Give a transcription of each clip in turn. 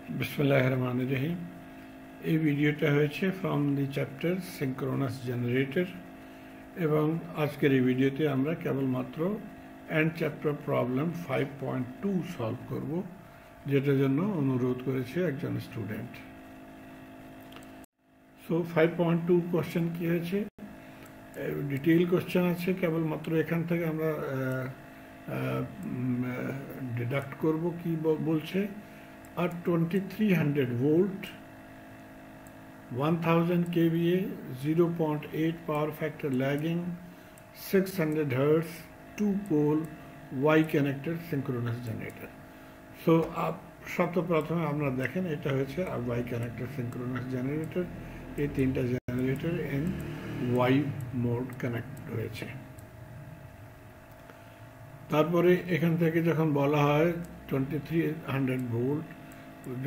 बिस्मिल्लाहिर्रहमानिर्रहीम। এই ভিডিওটা হয়েছে from the chapter synchronous generator এবং আজকের এই ভিডিওতে আমরা কেবলমাত্র এন্ড চ্যাপ্টার প্রবলেম 5.2 সলভ করব, যেটার জন্য অনুরোধ করেছে একজন স্টুডেন্ট। সো 5.2 কোশ্চেন কি হয়েছে, ডিটেইল কোশ্চেন আছে। কেবলমাত্র এখান থেকে আমরা ডিডাক্ট করব কি বলছে। আর 2300 volt 1000 kVA 0.8 power factor lagging 600 Hz 2-pole Y connected synchronous generator। So সর্বপ্রথমে আমরা দেখেন এটা হচ্ছে Y connected synchronous generator। এই তিনটা generator in Y mode connect হয়েছে। তারপরে এখান থেকে যখন বলা হয় 2300 ভোল্ট,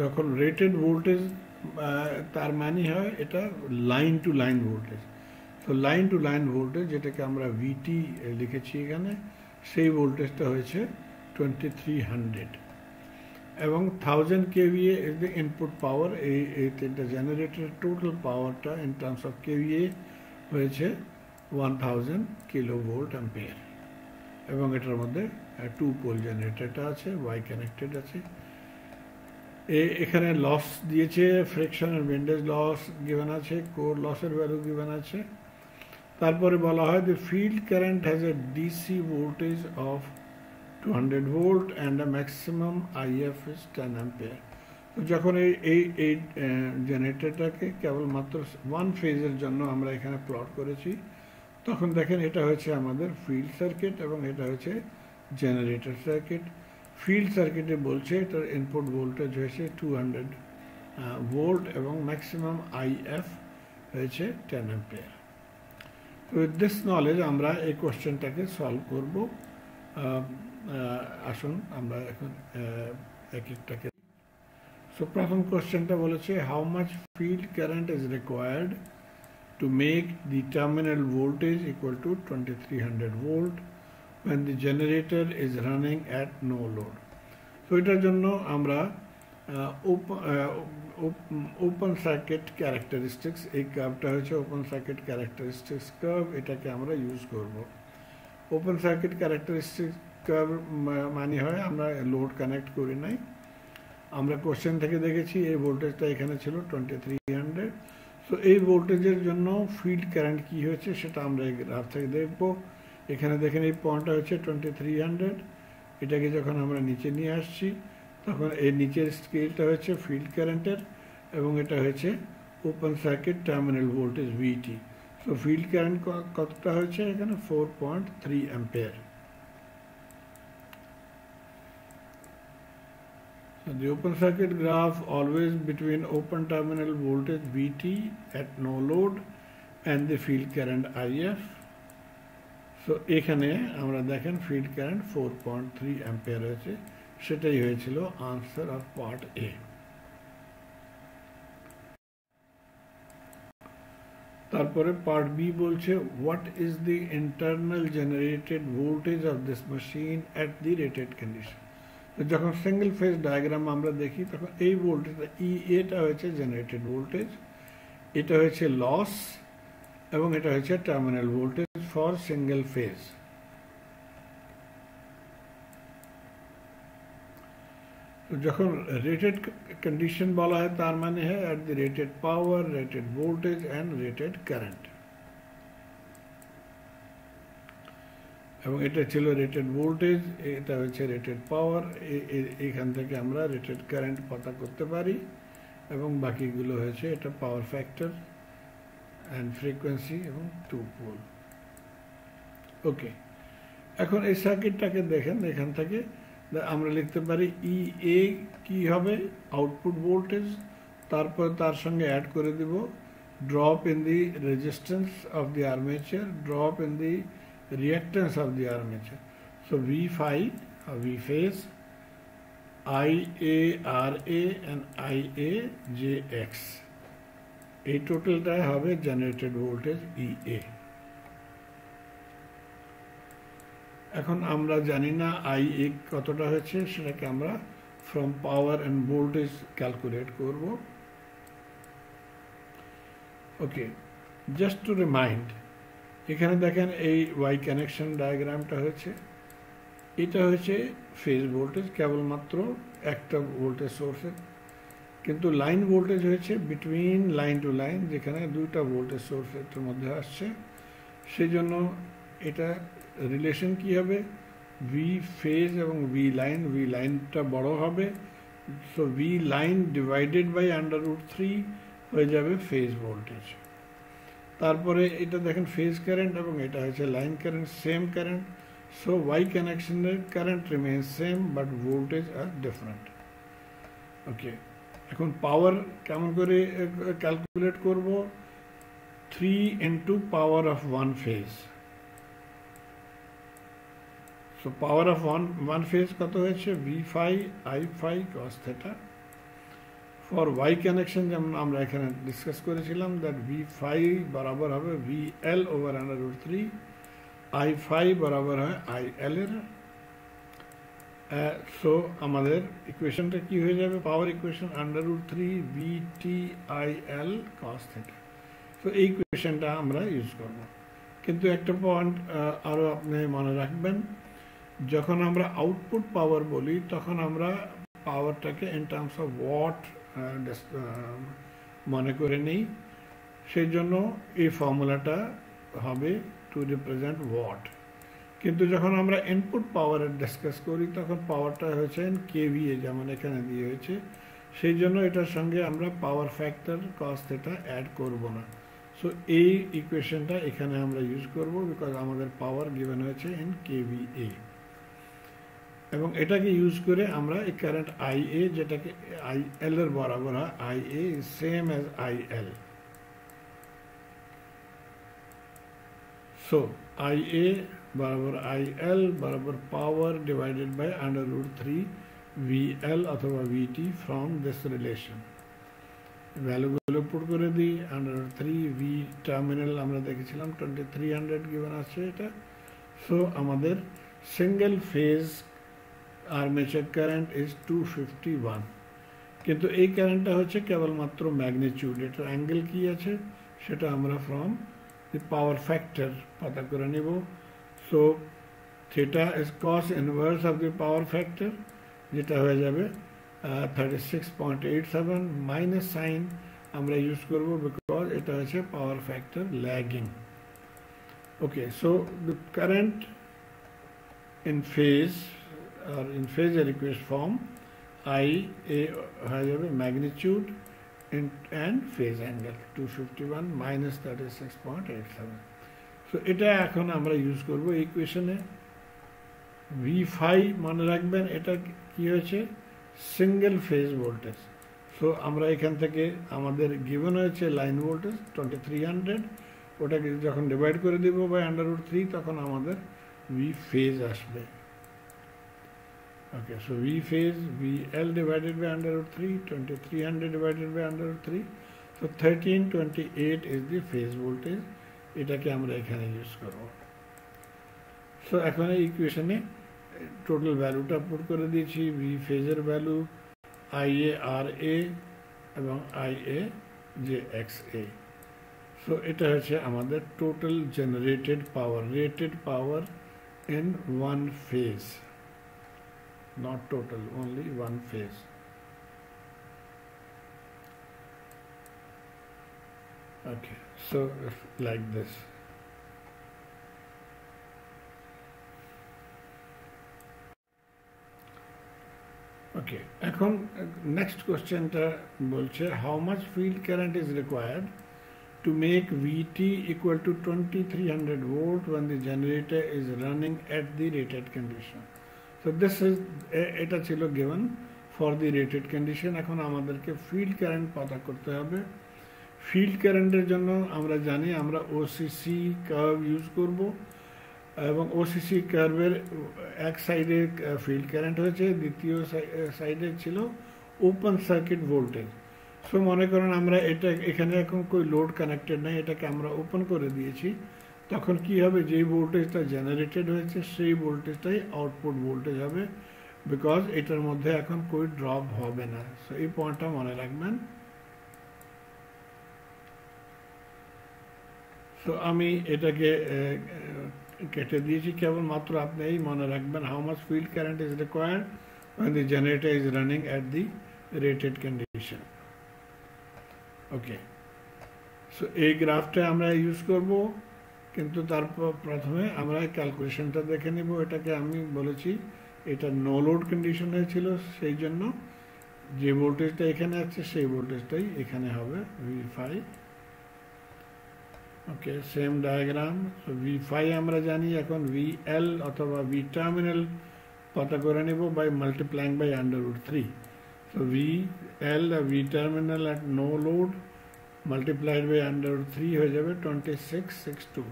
যখন রেটেড ভোল্টেজ তার মানে হয় এটা লাইন টু লাইন ভোল্টেজ। তো লাইন টু লাইন ভোল্টেজ যেটাকে আমরা ভিটি লিখেছি এখানে, সেই ভোল্টেজটা হয়েছে 2300 এবং 1000 kVA ইজ দ্য ইনপুট পাওয়ার। এই তিনটা জেনারেটরের টোটাল পাওয়ারটা ইন টার্মস অফ কেভিএ হয়েছে 1000 কিলোভোল্ট অ্যাম্পিয়ার এবং এটার মধ্যে 2-পোল জেনারেটরটা আছে, ওয়াই কানেক্টেড আছে। এখানে লস দিয়েছে, ফ্রিকশন আর উইন্ডেজ লস গিভেন আছে, কোর লসের ভ্যালু গিভেন আছে। তারপরে বলা হয় the field current has a DC voltage of 200 volt and a maximum IF is 10 ampere। তো যখন এই জেনারেটরটাকে কেবলমাত্র ওয়ান ফেজের জন্য আমরা এখানে প্লট করেছি, তখন দেখেন এটা হচ্ছে আমাদের ফিল্ড সার্কিট এবং এটা হচ্ছে জেনারেটর সার্কিট। ফিল্ড সার্কিটে বলছে এটার ইনপুট ভোল্টেজ হয়েছে 200 ভোল্ট এবং ম্যাক্সিমাম আইএফ হয়েছে 10 অ্যাম্পিয়ার। তো উইথ দিস নলেজ আমরা এই কোশ্চেনটাকে সলভ করব। আসুন আমরা এখন এক একটাকে। সো প্রথম কোশ্চেনটা বলেছে how much field current is required to make the terminal voltage equal to 2300 volt when the generator is running at no load। So এটার জন্য আমরা ওপেন সার্কিট ক্যারেক্টারিস্টিক্স, এই কার্ভটা হচ্ছে ওপেন সার্কিট ক্যারেক্টারিস্টিক্স কার্ভ, এটাকে আমরা ইউজ করব। Open circuit characteristics curve মানে হয় আমরা লোড কানেক্ট করি নাই। আমরা কোশ্চেন থেকে দেখেছি এই ভোল্টেজটা এখানে ছিল 2300। তো এই ভোল্টেজের জন্য ফিল্ড কারেন্ট কি হয়েছে সেটা আমরা এই গ্রাফ থেকে দেখব। এখানে দেখেন এই পয়েন্টটা হচ্ছে 2300, এটাকে যখন আমরা নিচে নিয়ে আসছি তখন এই নিচের স্কেলটা হচ্ছে ফিল্ড কারেন্টের এবং এটা হচ্ছে ওপেন সার্কিট টার্মিনাল ভোল্টেজ ভিটি। সো ফিল্ড কারেন্ট কতটা হয়েছে এখানে 4.3 ampere. The open circuit graph always between open terminal voltage VT at no load and the field current IF। So এখানে আমরা দেখেন field current 4.3 ampere হয়েছে, সেটাই হয়েছিল answer of part A। তারপরে part B বলছে what is the internal generated voltage of this machine at the rated condition। যখন single phase diagram আমরা দেখি তখন এই ভোল্টেজটা এটা হয়েছে জেনারেটেড ভোল্টেজ, এটা হয়েছে লস এবং এটা হচ্ছে terminal voltage for single phase. যখন রেটেড কন্ডিশন বলা হয় তার মানে হয় at the rated power, rated voltage and rated current. এবং এটা ছিল রেটেড ভোল্টেজ, এটা হচ্ছে রেটেড পাওয়ার। এখান থেকে আমরা রেটেড কারেন্ট পতা করতে পারি এবং বাকিগুলো হয়েছে এটা পাওয়ার ফ্যাক্টর অ্যান্ড ফ্রিকোয়েন্সি এবং 2-পোল। ওকে, এখন এই সার্কিটটাকে দেখেন, এখান থেকে আমরা লিখতে পারি ই এ কি হবে আউটপুট ভোল্টেজ, তারপর তার সঙ্গে অ্যাড করে দিব drop in the resistance of the armature, drop in the reactance of the armature। So V phi V phase, IARA and IAJX, এই টোটালটাই হবে জেনারেটেড ভোল্টেজ EA। এখন আমরা জানি না IA কতটা হয়েছে, সেটাকে আমরা from power and voltage calculate করব ওকে জাস্ট টু রিমাইন্ড এখানে দেখেন এই ওয়াই কানেকশন ডায়াগ্রামটা হয়েছে এটা হচ্ছে ফেজ ভোল্টেজ কেবলমাত্র একটা ভোল্টেজ সোর্সের কিন্তু লাইন ভোল্টেজ হয়েছে বিটুইন লাইন টু লাইন যেখানে দুইটা ভোল্টেজ সোর্সের মধ্যে আসছে সেই জন্য এটা রিলেশন কি হবে ভি ফেজ এবং ভি লাইনটা বড় হবে so V line divided by √3 হয়ে যাবে ফেজ ভোল্টেজ তারপরে এটা দেখেন ফেজ কারেন্ট এবং এটা হচ্ছে line current same current so Y কানেকশনের current remains same but voltage are different okay এখন পাওয়ার কেমন করে ক্যালকুলেট করব 3 into power of one phase so power of one phase কত হয়েছে v5 i5 cos theta for y connection যেমন আমরা এখানে ডিসকাস করেছিলাম that v5 বরাবর হবে vl over √3 i5 বরাবর হয় il এর সো আমাদের ইকুয়েশনটা কি হয়ে যাবে পাওয়ার equation √3 vt il cos theta তো এই ইকুয়েশনটা আমরা ইউজ করব কিন্তু একটা পয়েন্ট আরো আপনি মনে রাখবেন যখন আমরা আউটপুট পাওয়ার বলি তখন আমরা পাওয়ারটাকে ইন টার্মস অফ ওয়াট মনে করে নেই সেই জন্য এই ফর্মুলাটা হবে টু রিপ্রেজেন্ট ওয়াট কিন্তু যখন আমরা ইনপুট পাওয়ারের ডিসকাস করি তখন পাওয়ারটা হয়েছে কেভিএ যেমন এখানে দিয়ে হয়েছে সেই জন্য এটার সঙ্গে আমরা power factor cos theta add করব না সো এই ইকুয়েশনটা এখানে আমরা ইউজ করব বিকজ আমাদের পাওয়ার গিভেন হয়েছে ইন কেভিএ এবং এটাকে ইউজ করে আমরা এই কারেন্ট IA যেটাকে IL এর বরাবর হয় IA is same as IL so IA बराबर IL बराबर पावर डिवाइडेड बाय √3 VL अथवा VT फ्रॉम दिस रिलेशन ভ্যালুগুলো পুট করে দিই √3 V টার্মিনাল আমরা দেখেছিলাম 2300 given আছে এটা সো আমাদের single phase armature current is 251 কিন্তু এই কারেন্টটা হচ্ছে কেবলমাত্র ম্যাগনিটিউড এটা অ্যাঙ্গেল কি আছে সেটা আমরা ফ্রম দি পাওয়ার ফ্যাক্টর পতা করে নেব so theta is cos inverse of the power factor যেটা হয়ে যাবে 36.87 minus sign আমরা ইউজ করব বিকজ এটা হচ্ছে power factor lagging okay so the current in phase or in phasor equation form IA হয়ে যাবে magnitude and phase angle 251 minus 36.87 so এটা এখন আমরা ইউজ করব এই ইকুয়েশনে v5 মনে রাখবেন এটা কি হয়েছে সিঙ্গেল ফেজ ভোল্টেজ সো আমরা এখান থেকে আমাদের গিভেন হয়েছে লাইন ভোল্টেজ 2300 ওটাকে যখন ডিভাইড করে দেব বাই √3 তখন আমাদের v ফেজ আসবে okay so v phase vl divided by √3 2300 divided by √3 so 1328 is the phase voltage এটাকে আমরা এখানে ইউজ করব সো এখন এই ইকুয়েশনে টোটাল ভ্যালুটা পুট করে দিয়েছি ভি ফেজের ভ্যালু IA এবং IA যে XA সো এটা হচ্ছে আমাদের total generated power rated power in one phase not total only one phase okay so like this okay এখন next questionটা বলছে how much field current is required to make VT equal to 2300 volt when the generator is running at the rated condition so this is এটা ছিল given for the rated condition এখন আমাদেরকে field current পতা করতে হবে field কারেন্টের জন্য আমরা জানি আমরা ওসিসি কার্ভ ইউজ করব এবং ওসিসি কার্ভের এক সাইডে ফিল্ড কারেন্ট হয়েছে দ্বিতীয় সাইডে ছিল ওপেন সার্কিট ভোল্টেজ সো মনে করেন আমরা এটা এখানে এখন কোনো লোড কানেক্টেড নাই এটাকে আমরা ওপেন করে দিয়েছি তখন কি হবে যেই ভোল্টেজটা জেনারেটেড হয়েছে সেই ভোল্টেজটাই আউটপুট ভোল্টেজ হবে বিকজ এটার মধ্যে এখন কোই ড্রপ হবে না। সো এই পয়েন্টটা মনে রাখবেন। সো আমি এটাকে কেটে দিয়েছি, কেবলমাত্র আপনি এই মনে রাখবেন how much field current is required when the generator is running at the rated condition. Okay, so এই গ্রাফটা আমরা ইউজ করব, কিন্তু তারপর প্রথমে আমরা ক্যালকুলেশনটা দেখে নিব। এটাকে আমি বলেছি এটা নো লোড কন্ডিশনে ছিল, সেই জন্য যে ভোল্টেজটা এখানে আছে সেই ভোল্টেজটাই এখানে হবে V5। ওকে, সেম ডায়াগ্রাম। সো V5 আমরা জানি, এখন VL অথবা V টার্মিনাল পতা করে নেব by multiplying by √3। So VL V terminal at no load multiplied by √3 হয়ে যাবে 2662।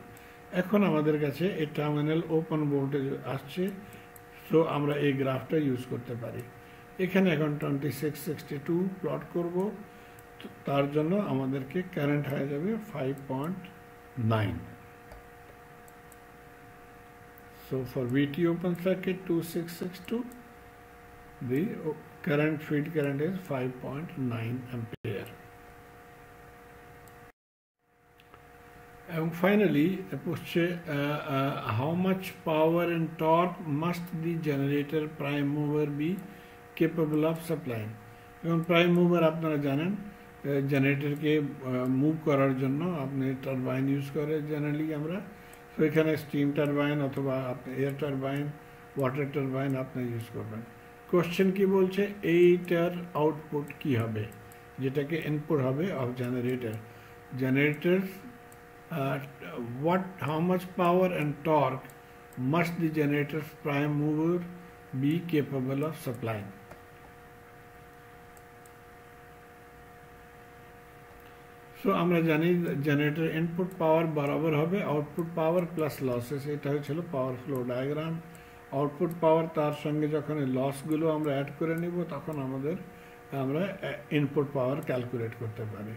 এখন আমাদের কাছে এই টার্মিনাল ওপেন ভোল্টেজ আসছে, সো আমরা এই গ্রাফটা ইউজ করতে পারি। এখানে এখন 2662 প্লট করব, তার জন্য আমাদেরকে কারেন্ট হয়ে যাবে 5.9। So for VT open circuit 2662, the current field current is 5.9 ampere. And finally, how much power and torque must the generator prime mover be capable of supplying? এবং প্রাইম মুভার আপনারা জানেন, জেনারেটরকে move করার জন্য আপনি turbine use করে generally আমরা। তো এখানে স্টিম টারবাইন অথবা আপনি এয়ার টারবাইন, ওয়াটার টারবাইন আপনি ইউজ করবেন। কোশ্চেন কি বলছে, এইটার আউটপুট কি হবে, যেটাকে ইনপুট হবে of generator. Generator how much power and torque must the generator's prime mover be capable of supplying? So আমরা জানি জেনারেটর ইনপুট পাওয়ার বরাবর হবে আউটপুট পাওয়ার প্লাস লসেস। এটা হচ্ছিল পাওয়ার ফ্লো ডায়াগ্রাম। আউটপুট পাওয়ার তার সঙ্গে যখন এই লসগুলো আমরা অ্যাড করে নিব, তখন আমরা ইনপুট পাওয়ার ক্যালকুলেট করতে পারি।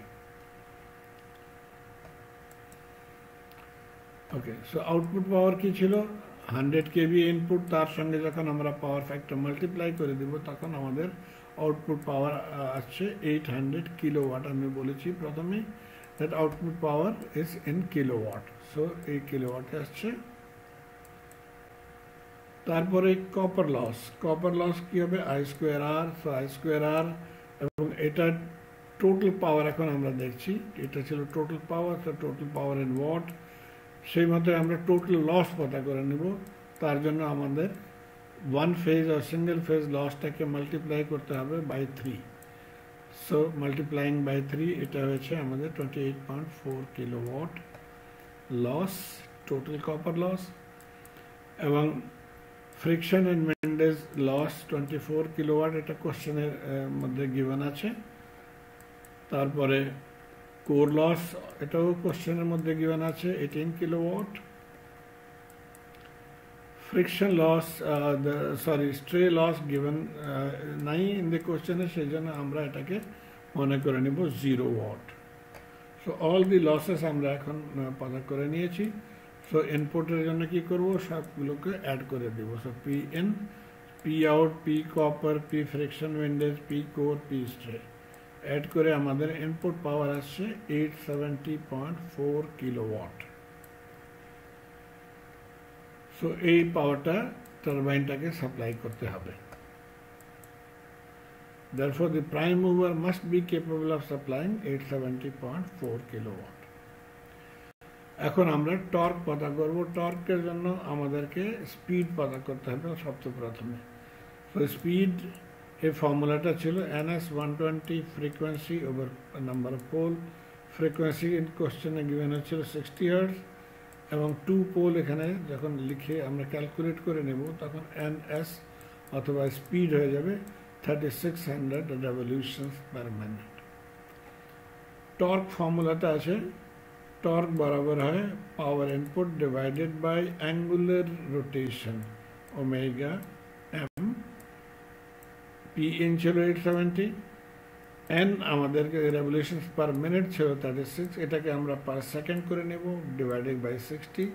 ওকে, সো আউটপুট পাওয়ার কি ছিল, 100 kV ইনপুট, তার সঙ্গে যখন আমরা পাওয়ার ফ্যাক্টর মাল্টিপ্লাই করে দিব, তখন আমাদের আউটপুট পাওয়ার আসছে 800 কিলোওয়াট। আমি বলেছি প্রথমে that output power is in kilowatt, so এই কিলোওয়াটে আসছে। তারপরে কপার লস কি হবে, I²R। সো I²R, এবং এটা টোটাল পাওয়ার এখন আমরা দেখছি, এটা ছিল total power. So total power in watt, সেই মতো আমরা টোটাল লস পতা করে নেব। তার জন্য আমাদের ওয়ান ফেজ আর সিঙ্গেল ফেজ লসটাকে মাল্টিপ্লাই করতে হবে বাই 3। সো মাল্টিপ্লাইং বাই 3, এটা হয়েছে আমাদের 28.4 kilowatt loss, total copper loss. এবং friction and windage loss 24 kilowatt, এটা কোশ্চেনের মধ্যে গিভেন আছে। তারপরে কোর লস, এটাও কোশ্চেনের মধ্যে গিভেন আছে 18 kilowatt. Friction loss, stray loss given নাই ইন দ্য কোশ্চেনে, সেই জন্য আমরা এটাকে মনে করে নেব 0 watt. So all the losses আমরা এখন পতা করে নিয়েছি। সো ইনপুটের জন্য কি করব, সবগুলোকে অ্যাড করে দেব। So P in, P out, P copper, P friction windage, P core, P stray add করে আমাদের ইনপুট পাওয়ার আসছে 870.4 কিলোওয়াট। সো এই পাওয়ারটা টারবাইনটাকে সাপ্লাই করতে হবে। Therefore, the prime mover must be capable of supplying 870.4 kilowatt. এখন আমরা টর্ক পতা করব। টর্কের জন্য আমাদেরকে স্পিড পতা করতে হবে সবচেয়ে প্রথমে। তো স্পিড, এই ফর্মুলাটা ছিল NS 120 frequency over number of pole. Frequency in কোশ্চেনে গিভেন হচ্ছিল 60 হার্টজ, এবং 2 পোল এখানে যখন লিখে আমরা ক্যালকুলেট করে নেব, তখন NS অথবা স্পিড হয়ে যাবে 3600 revolutions per minute। টর্ক ফর্মুলাটা আছে, টর্ক বরাবর হয় power input divided by angular rotation omega M. P in ছিল 870, এন আমাদেরকে রেভলিউশনস পার মিনিট ছিল 36, এটাকে আমরা পার সেকেন্ড করে নেব ডিভাইডেড বাই 60,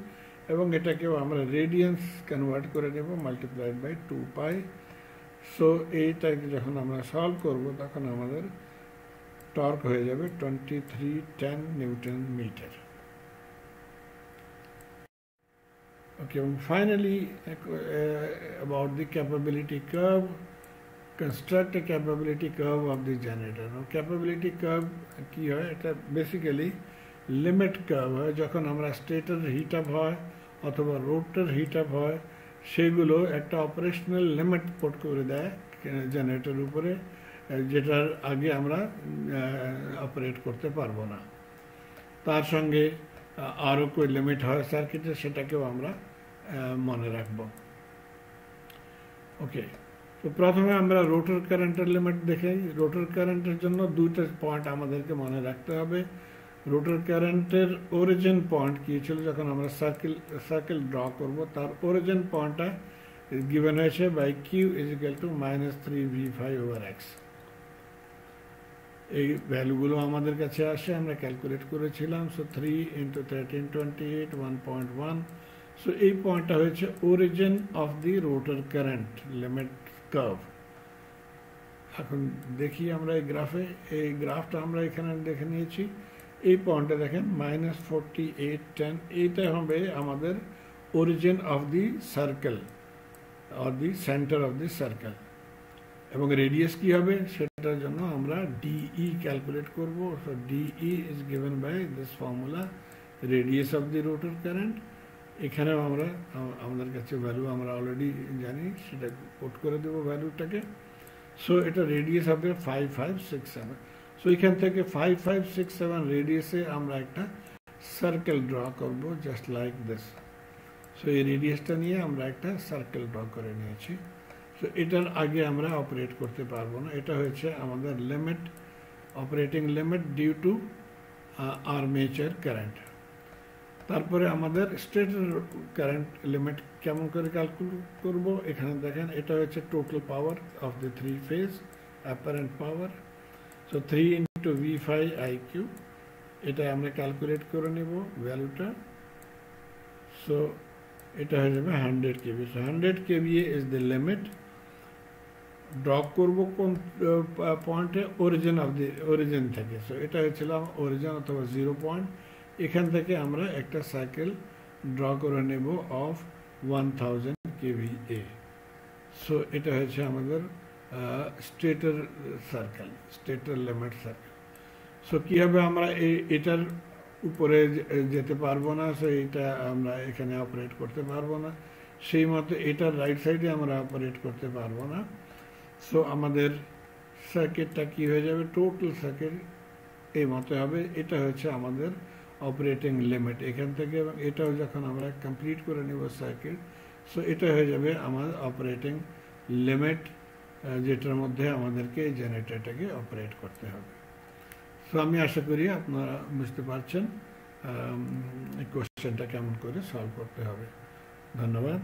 এবং এটাকেও আমরা রেডিয়ান্স কনভার্ট করে নেব মাল্টিপ্লাইড বাই 2 পাই। সো এইটাকে যখন আমরা সলভ করব তখন আমাদের টর্ক হয়ে যাবে 2310 newton metre. Okay, and finally, about the capability curve, construct a capability curve of the generator. Now, capability curve কি হয়, এটা বেসিক্যালি লিমিট কার্ভ হয় যখন আমরা স্টেটর হিট আপ হয় অথবা রোটর হিট আপ হয়, সেগুলো একটা অপারেশনাল লিমিট পুট করে দেয় জেনারেটর উপরে, যেটার আগে আমরা অপারেট করতে পারবো না। তার সঙ্গে আরও কোই লিমিট হয় সার্কিটে, সেটাকেও আমরা মনে রাখব। ওকে, তো প্রথমে আমরা রোটর কারেন্টের লিমিট দেখাই। রোটর কারেন্টের জন্য দুইটা পয়েন্ট আমাদেরকে মনে রাখতে হবে। রোটর কারেন্টের অরিজিন পয়েন্ট কী ছিল যখন আমরা সার্কেল ড্র করব, তার অরিজিন পয়েন্টটা গিভেন হয়েছে by Q is equal to -3v5/x। এই ভ্যালুগুলো আমাদের কাছে আসে, আমরা ক্যালকুলেট করেছিলাম। সো 3 × 1328 1.1। সো এই পয়েন্টটা হয়েছে origin of the rotor current limit curve. এখন দেখি আমরা এই গ্রাফটা আমরা এখানে দেখে নিয়েছি। এই পয়েন্টটা দেখেন -4810, এইটা হবে আমাদের origin of the circle or the centre of the circle. এবং রেডিয়াস কি হবে সেটার জন্য আমরা ডিই ক্যালকুলেট করব। So DE is given by this formula, radius of the rotor current. এখানেও আমরা আমাদের কাছে ভ্যালু আমরা অলরেডি জানি, সেটা কোট করে দেবো ভ্যালুটাকে। সো এটা রেডিয়াস হবে 5567। সো এখান থেকে 5567 রেডিয়াসে আমরা একটা সার্কেল ড্র করব, জাস্ট লাইক দিস। সো এই রেডিয়াসটা নিয়ে আমরা একটা সার্কেল ড্র করে নিয়েছি। সো এটার আগে আমরা অপারেট করতে পারবো না, এটা হচ্ছে আমাদের limit, operating limit due to armature current. তারপরে আমাদের স্টেটর কারেন্ট লিমিট কেমন করে ক্যালকুলেট করব, এখানে দেখেন এটা হচ্ছে total power of the 3 phase apparent power. So 3 × v5iq, এটা আমরা ক্যালকুলেট করে নেব ভ্যালুটা। সো এটা হয়ে যাবে 100 kV। So 100 kVA is the limit. Drop করব কোন পয়েন্টে, অরিজিন থেকে। সো এটা হয়েছিল অরিজিন অথবা 0 পয়েন্ট। এখান থেকে আমরা একটা সাইকেল ড্র করে নেব অফ 1000 kVA। সো এটা হয়েছে আমাদের stator circle, stator limit circle. So কী হবে, আমরা এটার উপরে যেতে পারবো না, সো এটা আমরা এখানে অপারেট করতে পারবো না। সেই মতো এটার রাইট সাইডে আমরা অপারেট করতে পারবো না। সো আমাদের সার্কিটটা কি হয়ে যাবে, টোটাল সার্কিট এই মতো হবে। এটা হচ্ছে আমাদের অপারেটিং লিমিট এখান থেকে, এবং এটাও যখন আমরা কমপ্লিট করে নেব সার্কিট, সো এটা হয়ে যাবে আমার অপারেটিং লিমিট, যেটার মধ্যে আমাদেরকে এই জেনারেটরটাকে অপারেট করতে হবে। সো আমি আশা করি আপনারা বুঝতে পারছেন এই কোশ্চেনটা কেমন করে সলভ করতে হবে। ধন্যবাদ।